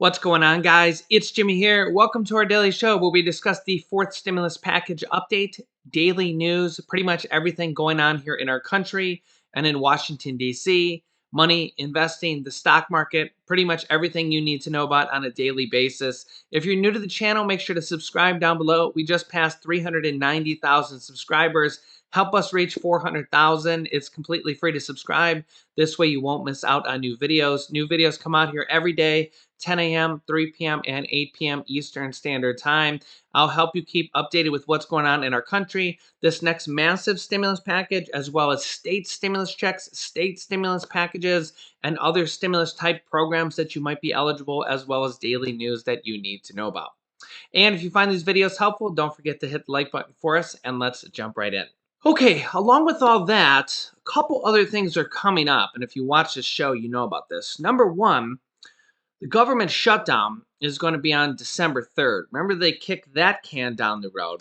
What's going on, guys? It's Jimmy here. Welcome to our daily show where we discuss the fourth stimulus package update, daily news, pretty much everything going on here in our country and in Washington, D.C., money, investing, the stock market, pretty much everything you need to know about on a daily basis. If you're new to the channel, make sure to subscribe down below. We just passed 390,000 subscribers. Help us reach 400,000. It's completely free to subscribe. This way you won't miss out on new videos. New videos come out here every day. 10 a.m., 3 p.m., and 8 p.m. Eastern Standard Time. I'll help you keep updated with what's going on in our country, this next massive stimulus package, as well as state stimulus checks, state stimulus packages, and other stimulus type programs that you might be eligible, as well as daily news that you need to know about. And if you find these videos helpful, don't forget to hit the like button for us, and let's jump right in. Okay, along with all that, a couple other things are coming up, and if you watch this show, you know about this. Number one, the government shutdown is going to be on December 3rd. Remember, they kicked that can down the road,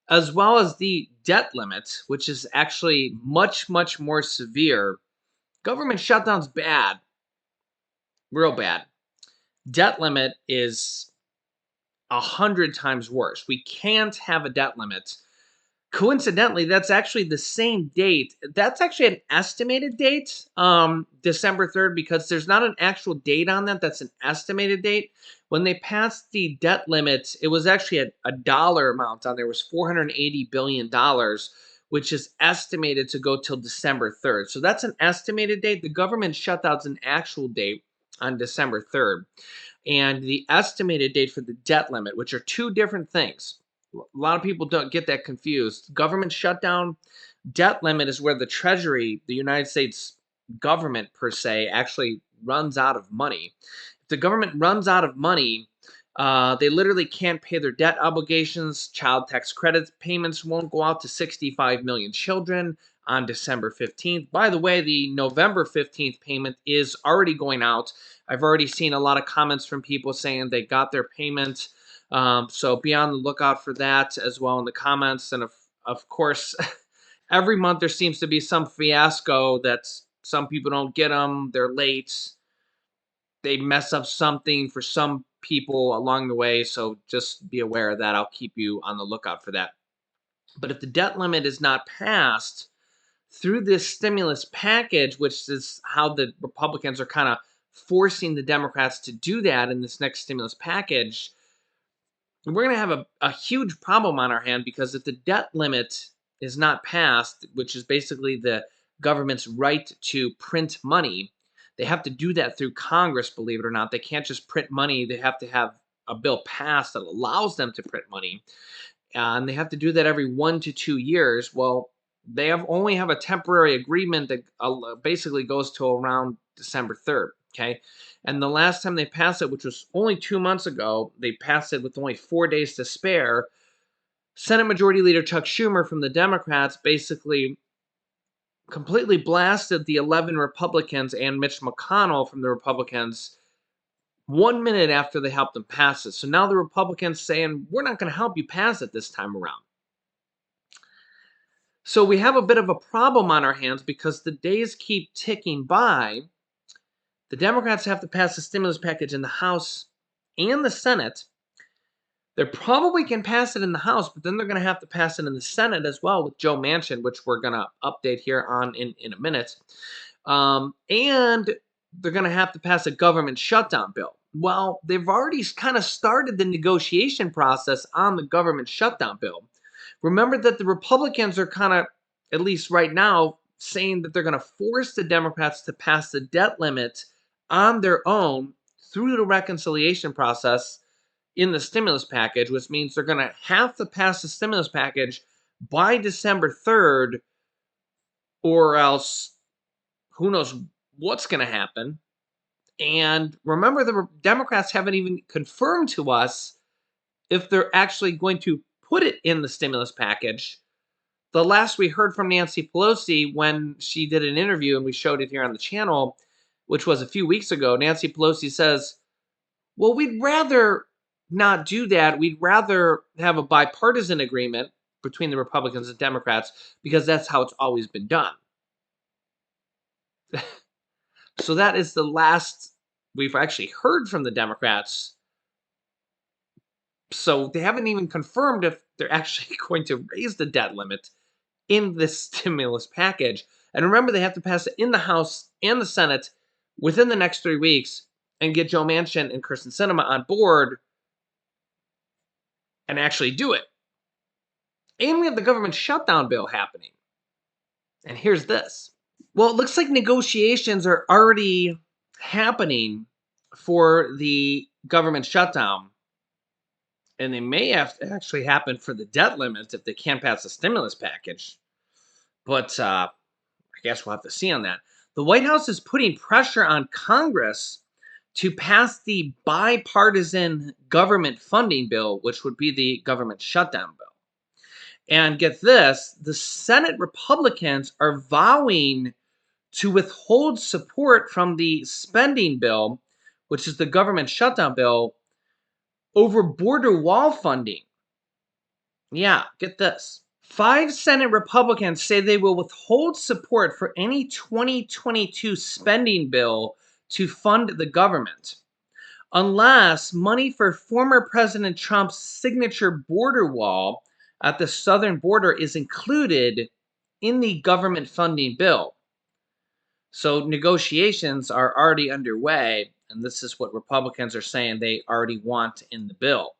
as well as the debt limit, which is actually much, much more severe. Government shutdown's bad, real bad. Debt limit is 100 times worse. We can't have a debt limit. Coincidentally, that's actually the same date. That's actually an estimated date, December 3rd, because there's not an actual date on that. That's an estimated date. When they passed the debt limit, it was actually a dollar amount on there. It was $480 billion, which is estimated to go till December 3rd. So that's an estimated date. The government shutdown's an actual date on December 3rd. And the estimated date for the debt limit, which are two different things. A lot of people don't get that confused. Government shutdown, debt limit is where the Treasury, the United States government per se, actually runs out of money. If the government runs out of money, they literally can't pay their debt obligations. Child tax credit payments won't go out to 65 million children on December 15th. By the way, the November 15th payment is already going out. I've already seen a lot of comments from people saying they got their payment. So be on the lookout for that as well in the comments. And of course, every month there seems to be some fiasco that some people don't get them. They're late. They mess up something for some people along the way. So just be aware of that. I'll keep you on the lookout for that. But if the debt limit is not passed through this stimulus package, which is how the Republicans are kind of forcing the Democrats to do that in this next stimulus package, we're going to have a huge problem on our hand, because if the debt limit is not passed, which is basically the government's right to print money, they have to do that through Congress, believe it or not. They can't just print money. They have to have a bill passed that allows them to print money. And they have to do that every 1 to 2 years. Well, they only have a temporary agreement that basically goes to around December 3rd. Okay. And the last time they passed it, which was only 2 months ago, they passed it with only 4 days to spare. Senate Majority Leader Chuck Schumer from the Democrats basically completely blasted the 11 Republicans and Mitch McConnell from the Republicans 1 minute after they helped them pass it. So now the Republicans saying, we're not going to help you pass it this time around. So we have a bit of a problem on our hands, because the days keep ticking by. The Democrats have to pass a stimulus package in the House and the Senate. They probably can pass it in the House, but then they're going to have to pass it in the Senate as well with Joe Manchin, which we're going to update here on in a minute. And they're going to have to pass a government shutdown bill. Well, they've already kind of started the negotiation process on the government shutdown bill. Remember that the Republicans are kind of, at least right now, saying that they're going to force the Democrats to pass the debt limit on their own through the reconciliation process in the stimulus package, which means they're going to have to pass the stimulus package by December 3rd, or else who knows what's going to happen. And remember, the Democrats haven't even confirmed to us if they're actually going to put it in the stimulus package. The last we heard from Nancy Pelosi, when she did an interview, and we showed it here on the channel, which was a few weeks ago, Nancy Pelosi says, well, we'd rather not do that. We'd rather have a bipartisan agreement between the Republicans and Democrats, because that's how it's always been done. So that is the last we've actually heard from the Democrats. So they haven't even confirmed if they're actually going to raise the debt limit in this stimulus package. And remember, they have to pass it in the House and the Senate within the next 3 weeks and get Joe Manchin and Kirsten Sinema on board and actually do it. And we have the government shutdown bill happening. And here's this. Well, it looks like negotiations are already happening for the government shutdown. And they may have to actually happen for the debt limit if they can't pass the stimulus package. But I guess we'll have to see on that. The White House is putting pressure on Congress to pass the bipartisan government funding bill, which would be the government shutdown bill. And get this, the Senate Republicans are vowing to withhold support from the spending bill, which is the government shutdown bill, over border wall funding. Yeah, get this. 5 Senate Republicans say they will withhold support for any 2022 spending bill to fund the government unless money for former President Trump's signature border wall at the southern border is included in the government funding bill. So negotiations are already underway, and this is what Republicans are saying they already want in the bill.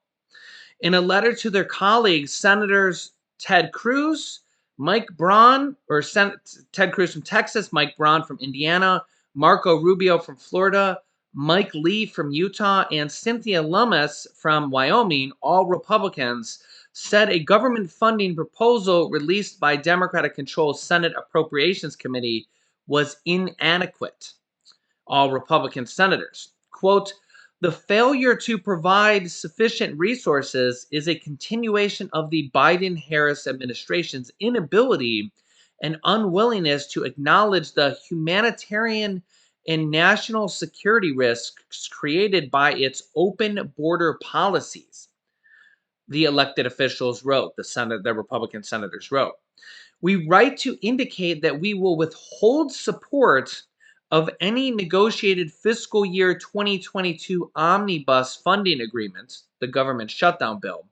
In a letter to their colleagues, Senators Ted Cruz, Mike Braun, Ted Cruz from Texas, Mike Braun from Indiana, Marco Rubio from Florida, Mike Lee from Utah, and Cynthia Lummis from Wyoming, all Republicans, said a government funding proposal released by Democratic-controlled Senate Appropriations Committee was inadequate. All Republican senators. Quote, the failure to provide sufficient resources is a continuation of the Biden-Harris administration's inability and unwillingness to acknowledge the humanitarian and national security risks created by its open border policies, the elected officials wrote, the Republican senators wrote. We write to indicate that we will withhold support of any negotiated fiscal year 2022 omnibus funding agreement, the government shutdown bill,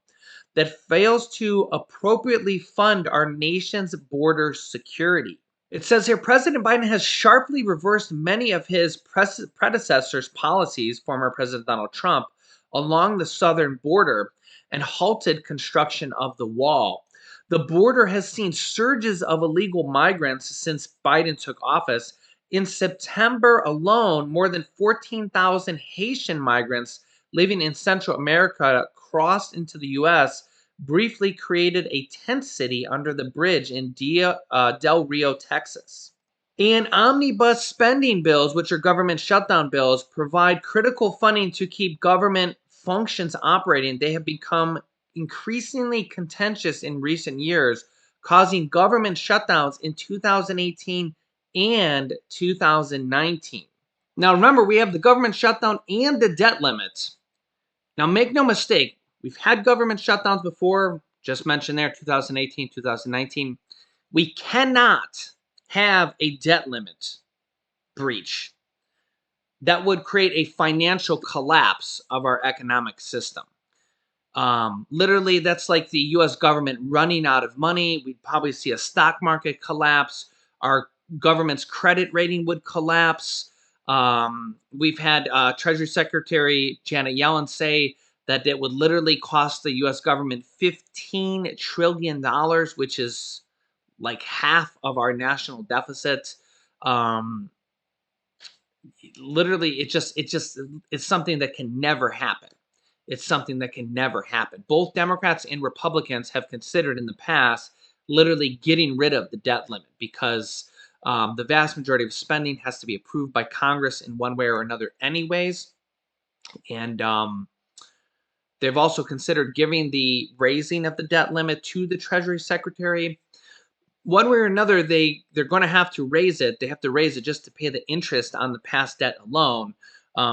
that fails to appropriately fund our nation's border security. It says here President Biden has sharply reversed many of his predecessors' policies, former President Donald Trump, along the southern border and halted construction of the wall. The border has seen surges of illegal migrants since Biden took office. In September alone, more than 14,000 Haitian migrants living in Central America crossed into the U.S., briefly created a tent city under the bridge in Del Rio, Texas. And omnibus spending bills, which are government shutdown bills, provide critical funding to keep government functions operating. They have become increasingly contentious in recent years, causing government shutdowns in 2018 and 2019. Now, remember, we have the government shutdown and the debt limit. Now, make no mistake, we've had government shutdowns before, just mentioned there, 2018, 2019. We cannot have a debt limit breach that would create a financial collapse of our economic system. Literally, that's like the U.S. government running out of money. We'd probably see a stock market collapse. Our government's credit rating would collapse. We've had Treasury Secretary Janet Yellen say that it would literally cost the U.S. government $15 trillion, which is like half of our national deficit. Literally, it's something that can never happen. It's something that can never happen. Both Democrats and Republicans have considered in the past literally getting rid of the debt limit because the vast majority of spending has to be approved by Congress in one way or another anyways. And they've also considered giving the raising of the debt limit to the Treasury Secretary. One way or another, they're going to have to raise it. They have to raise it just to pay the interest on the past debt alone.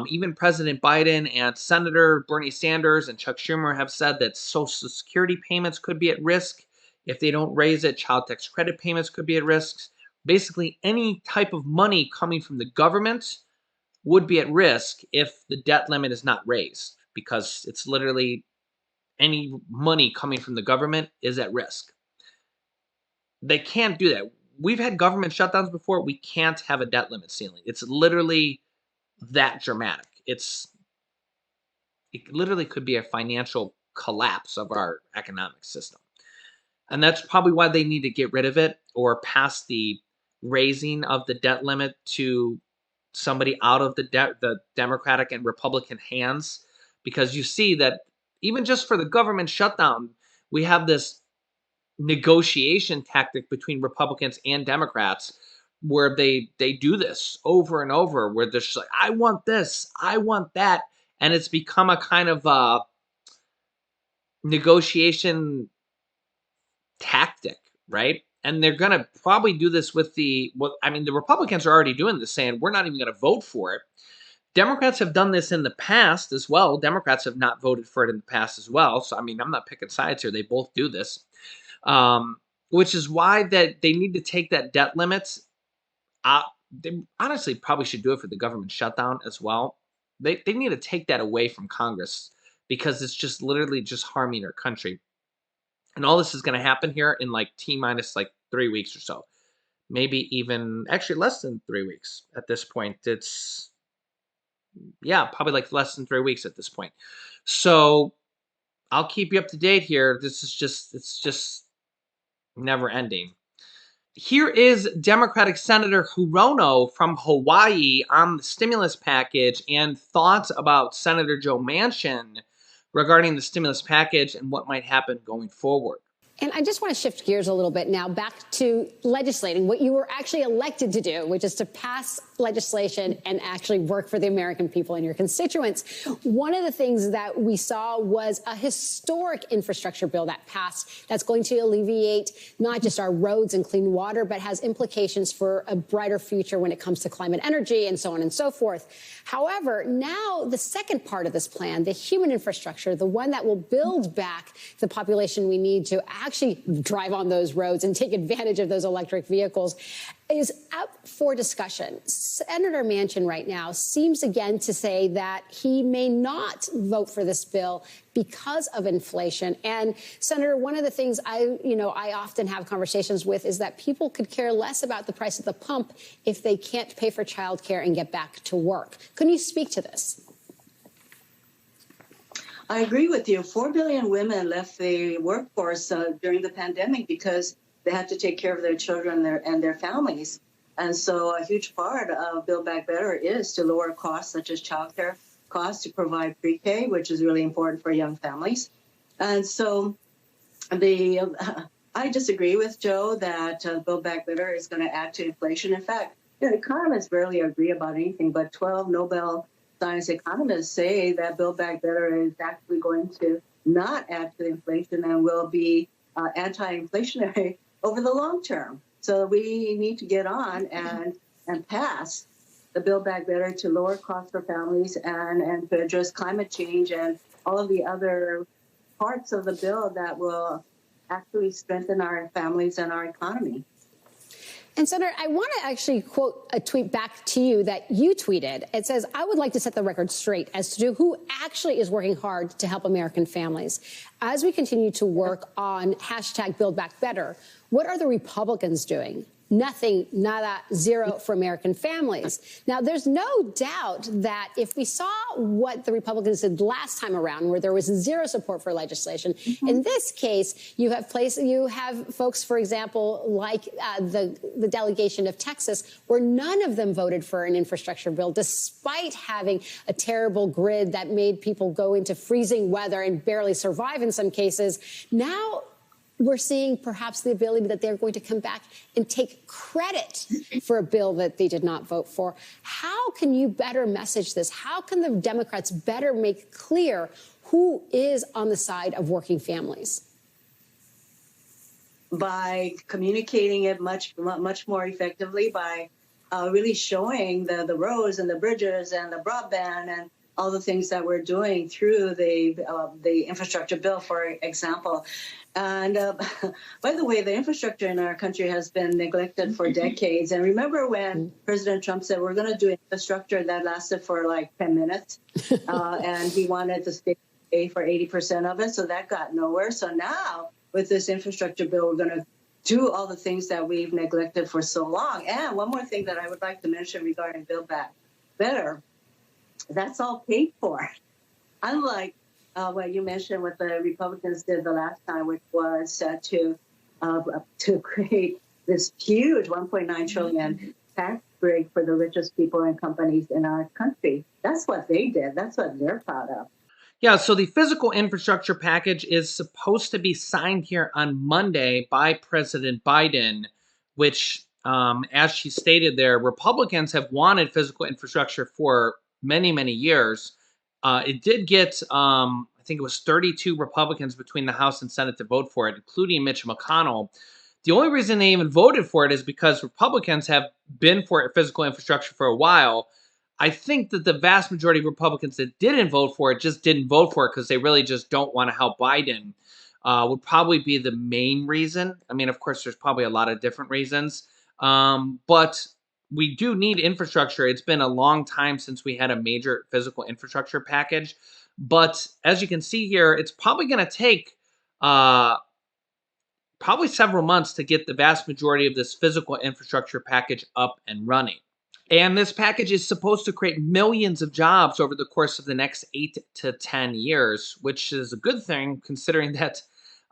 Even President Biden and Senator Bernie Sanders and Chuck Schumer have said that Social Security payments could be at risk if they don't raise it. Child tax credit payments could be at risk. Basically, any type of money coming from the government would be at risk if the debt limit is not raised, because it's literally any money coming from the government is at risk. They can't do that. We've had government shutdowns before. We can't have a debt limit ceiling. It's literally that dramatic. It literally could be a financial collapse of our economic system. And that's probably why they need to get rid of it or pass the raising of the debt limit to somebody out of the Democratic and Republican hands, because you see that even just for the government shutdown, we have this negotiation tactic between Republicans and Democrats where they do this over and over, where they're just like, I want this, I want that, and it's become a kind of negotiation tactic, right? And they're going to probably do this with the Republicans are already doing this, saying we're not even going to vote for it. Democrats have done this in the past as well. Democrats have not voted for it in the past as well. So, I mean, I'm not picking sides here. They both do this, which is why that they need to take that debt limits out. They honestly probably should do it for the government shutdown as well. They need to take that away from Congress, because it's just literally just harming our country. And all this is going to happen here in like T minus like 3 weeks or so. Maybe even actually less than 3 weeks at this point. It's, yeah, probably like less than 3 weeks at this point. So I'll keep you up to date here. It's just never ending. Here is Democratic Senator Hirono from Hawaii on the stimulus package and thoughts about Senator Joe Manchin regarding the stimulus package and what might happen going forward. And I just want to shift gears a little bit now back to legislating, what you were actually elected to do, which is to pass legislation and actually work for the American people and your constituents. One of the things that we saw was a historic infrastructure bill that passed that's going to alleviate not just our roads and clean water, but has implications for a brighter future when it comes to climate energy and so on and so forth. However, now the second part of this plan, the human infrastructure, the one that will build back the population we need to actually drive on those roads and take advantage of those electric vehicles, is up for discussion. Senator Manchin right now seems again to say that he may not vote for this bill because of inflation. And Senator, one of the things I often have conversations with is that people could care less about the price of the pump if they can't pay for childcare and get back to work. Can you speak to this? I agree with you. 4 billion women left the workforce during the pandemic because they had to take care of their children and their families. And so a huge part of Build Back Better is to lower costs such as childcare costs, to provide pre-K, which is really important for young families. And so I disagree with Joe that Build Back Better is going to add to inflation. In fact, economists rarely agree about anything, but 12 Nobel Science economists say that Build Back Better is actually going to not add to inflation and will be anti-inflationary over the long term. So we need to get on and pass the Build Back Better to lower costs for families and to address climate change and all of the other parts of the bill that will actually strengthen our families and our economy. And Senator, I want to actually quote a tweet back to you that you tweeted. It says, I would like to set the record straight as to who actually is working hard to help American families. As we continue to work on hashtag Build Back Better, what are the Republicans doing? Nothing, nada, zero for American families. Now, there's no doubt that if we saw what the Republicans did last time around, where there was zero support for legislation, in this case, you have folks, for example, like the delegation of Texas, where none of them voted for an infrastructure bill, despite having a terrible grid that made people go into freezing weather and barely survive in some cases. Now, we're seeing perhaps the ability that they're going to come back and take credit for a bill that they did not vote for. How can you better message this? How can the Democrats better make clear who is on the side of working families? By communicating it much more effectively, by really showing the roads and the bridges and the broadband and all the things that we're doing through the infrastructure bill, for example. And by the way, the infrastructure in our country has been neglected for decades. And remember when President Trump said we're going to do infrastructure, that lasted for like 10 minutes, and he wanted the state to pay for 80% of it, so that got nowhere. So now with this infrastructure bill, we're going to do all the things that we've neglected for so long. And one more thing that I would like to mention regarding Build Back Better, that's all paid for. Unlike what you mentioned, what the Republicans did the last time, which was to create this huge 1.9 trillion tax break for the richest people and companies in our country. That's what they did. That's what they're proud of. Yeah, so the physical infrastructure package is supposed to be signed here on Monday by President Biden, which, as she stated there, Republicans have wanted physical infrastructure for many, many years. It did get, I think it was 32 Republicans between the House and Senate to vote for it, including Mitch McConnell. The only reason they even voted for it is because Republicans have been for physical infrastructure for a while. I think that the vast majority of Republicans that didn't vote for it just didn't vote for it because they really just don't want to help Biden, would probably be the main reason. I mean, of course, there's probably a lot of different reasons, but we do need infrastructure. It's been a long time since we had a major physical infrastructure package. But as you can see here, it's probably going to take probably several months to get the vast majority of this physical infrastructure package up and running. And this package is supposed to create millions of jobs over the course of the next 8 to 10 years, which is a good thing considering that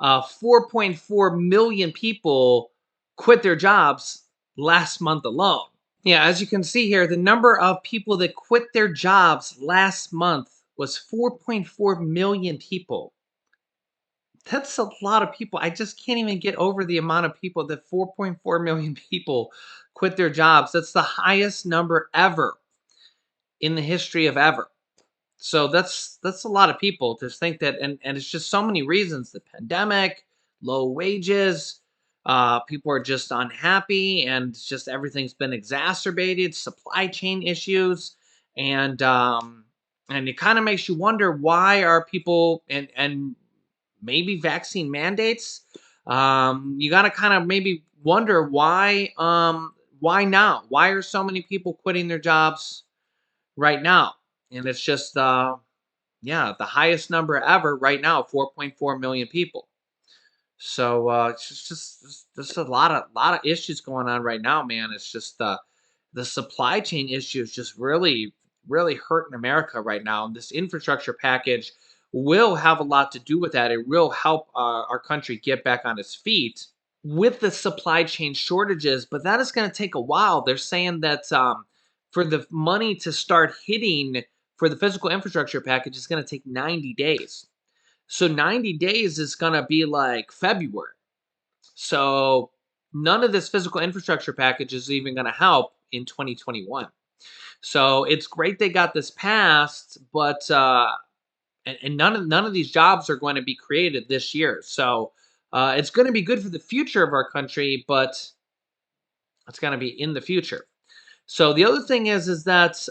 4.4 million people quit their jobs last month alone. Yeah, as you can see here, the number of people that quit their jobs last month was 4.4 million people. That's a lot of people. I just can't even get over the amount of people that 4.4 million people quit their jobs. That's the highest number ever in the history of ever. So that's a lot of people to think that, and it's just so many reasons: the pandemic, low wages, people are just unhappy, and it's just everything's been exacerbated, supply chain issues, and and it kind of makes you wonder why are people and maybe vaccine mandates. You got to kind of maybe wonder why now? Why are so many people quitting their jobs right now? And it's just yeah, the highest number ever right now, 4.4 million people. So it's just a lot of issues going on right now, man. It's just the supply chain issues just really hurting America right now. And this infrastructure package will have a lot to do with that. It will help our country get back on its feet with the supply chain shortages, but that is going to take a while. They're saying that for the money to start hitting for the physical infrastructure package is going to take 90 days. So 90 days is going to be like February. So none of this physical infrastructure package is even going to help in 2021. So it's great they got this passed, but and none of these jobs are going to be created this year. So it's going to be good for the future of our country, but it's going to be in the future. So the other thing is that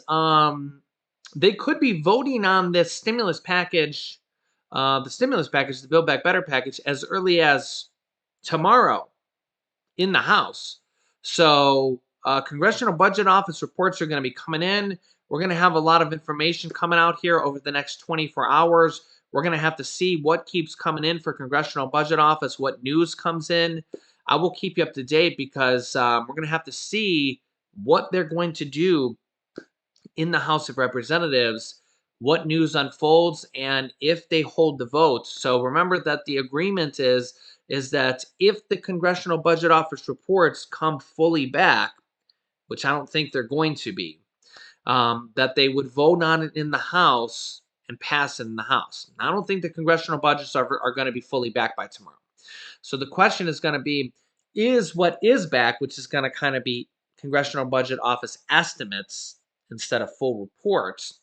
they could be voting on this stimulus package, the Build Back Better package, as early as tomorrow in the House. So Congressional Budget Office reports are going to be coming in. We're going to have a lot of information coming out here over the next 24 hours. We're going to have to see what keeps coming in for Congressional Budget Office, what news comes in. I will keep you up to date because we're going to have to see what they're going to do in the House of Representatives, what news unfolds, and if they hold the vote. So remember that the agreement is that if the Congressional Budget Office reports come fully back, which I don't think they're going to be, that they would vote on it in the House and pass it in the House. I don't think the congressional budgets are going to be fully back by tomorrow. So the question is going to be, is what is back, which is going to kind of be Congressional Budget Office estimates instead of full reports,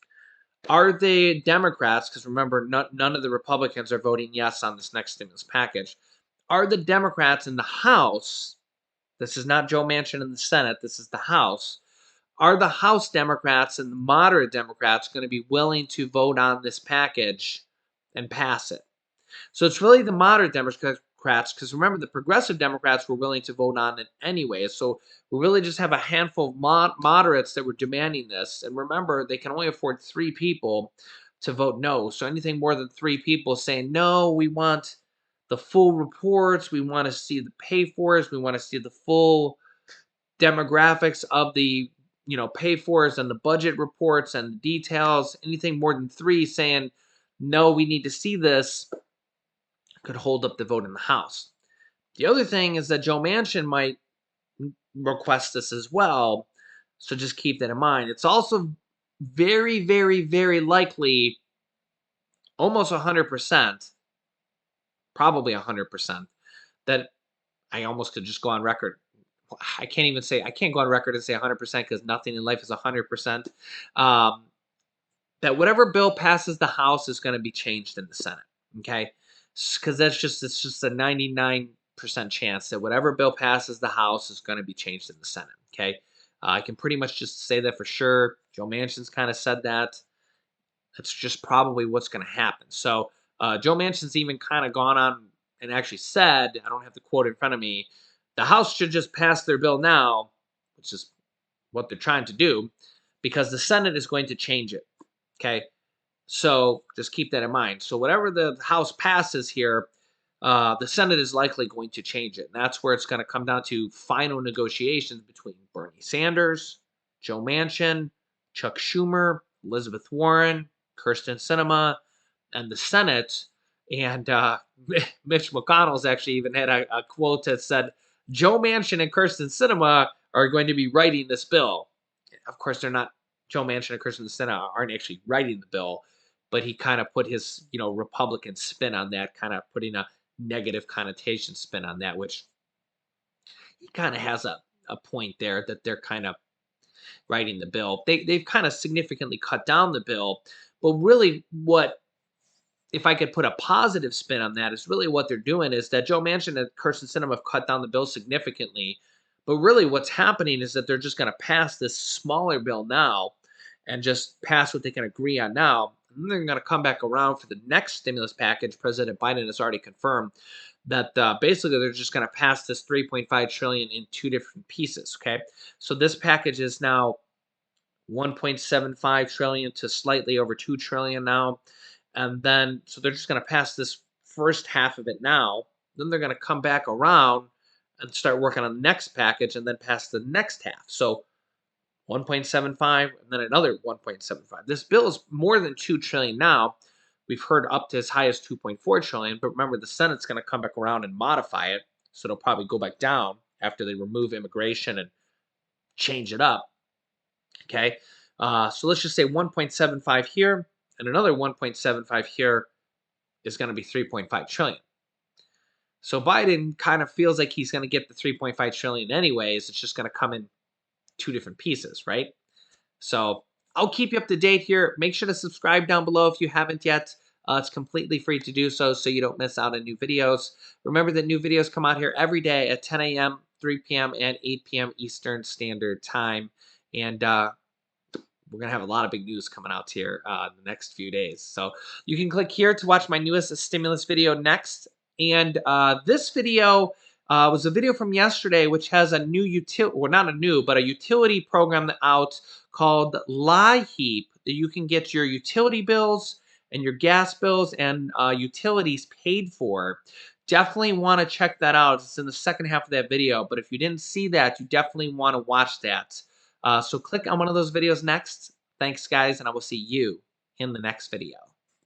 are they Democrats, because remember, none of the Republicans are voting yes on this next stimulus package, are the Democrats in the House, this is not Joe Manchin in the Senate, this is the House, are the House Democrats and the moderate Democrats going to be willing to vote on this package and pass it? So it's really the moderate Democrats, because remember, the progressive Democrats were willing to vote on it anyway. So we really just have a handful of moderates that were demanding this. And remember, they can only afford 3 people to vote no. So anything more than 3 people saying, no, we want the full reports, we want to see the pay fors, we want to see the full demographics of the pay fors and the budget reports and the details. Anything more than 3 saying, no, we need to see this, could hold up the vote in the House. The other thing is that Joe Manchin might request this as well, so just keep that in mind. It's also very, very, very likely, almost 100%, probably 100%, that I almost could just go on record. I can't go on record and say 100% because nothing in life is 100%. Um, that whatever bill passes the House is going to be changed in the Senate. Okay, because it's just a 99% chance that whatever bill passes the House is going to be changed in the Senate. Okay, I can pretty much just say that for sure. Joe Manchin's kind of said that. That's just probably what's going to happen. So Joe Manchin's even kind of gone on and actually said, I don't have the quote in front of me, the House should just pass their bill now, which is what they're trying to do, because the Senate is going to change it. Okay. So just keep that in mind. So whatever the House passes here, the Senate is likely going to change it. And that's where it's going to come down to final negotiations between Bernie Sanders, Joe Manchin, Chuck Schumer, Elizabeth Warren, Kirsten Sinema, and the Senate. And Mitch McConnell's actually even had a quote that said, Joe Manchin and Kirsten Sinema are going to be writing this bill. Of course, they're not. Joe Manchin and Kirsten Sinema aren't actually writing the bill, but he kind of put his Republican spin on that, kind of putting a negative connotation spin on that, which he kind of has a point there, that they're kind of writing the bill. They've kind of significantly cut down the bill, but really what, if I could put a positive spin on that, is really what they're doing is that Joe Manchin and Kirsten Sinema have cut down the bill significantly. But really what's happening is that they're just going to pass this smaller bill now and just pass what they can agree on now. And then they're going to come back around for the next stimulus package. President Biden has already confirmed that basically they're just going to pass this 3.5 trillion in 2 different pieces. Okay. So this package is now 1.75 trillion to slightly over 2 trillion now. And then, so they're just going to pass this first half of it now. Then they're going to come back around and start working on the next package and then pass the next half. So 1.75 and then another 1.75. This bill is more than 2 trillion now. We've heard up to as high as 2.4 trillion, but remember the Senate's going to come back around and modify it. So it'll probably go back down after they remove immigration and change it up. Okay. So let's just say 1.75 here and another 1.75 here is going to be 3.5 trillion. So Biden kind of feels like he's going to get the 3.5 trillion anyways. It's just going to come in 2 different pieces, right? So I'll keep you up to date here. Make sure to subscribe down below if you haven't yet. It's completely free to do so you don't miss out on new videos. Remember that new videos come out here every day at 10 a.m., 3 p.m., and 8 p.m. Eastern Standard Time. And we're going to have a lot of big news coming out here in the next few days. So you can click here to watch my newest stimulus video next. And this video was a video from yesterday, which has a new utility, well, not a new, but a utility program out called LIHEAP, that you can get your utility bills and your gas bills and utilities paid for. Definitely want to check that out. It's in the second half of that video, but if you didn't see that, you definitely want to watch that. So click on one of those videos next. Thanks, guys, and I will see you in the next video.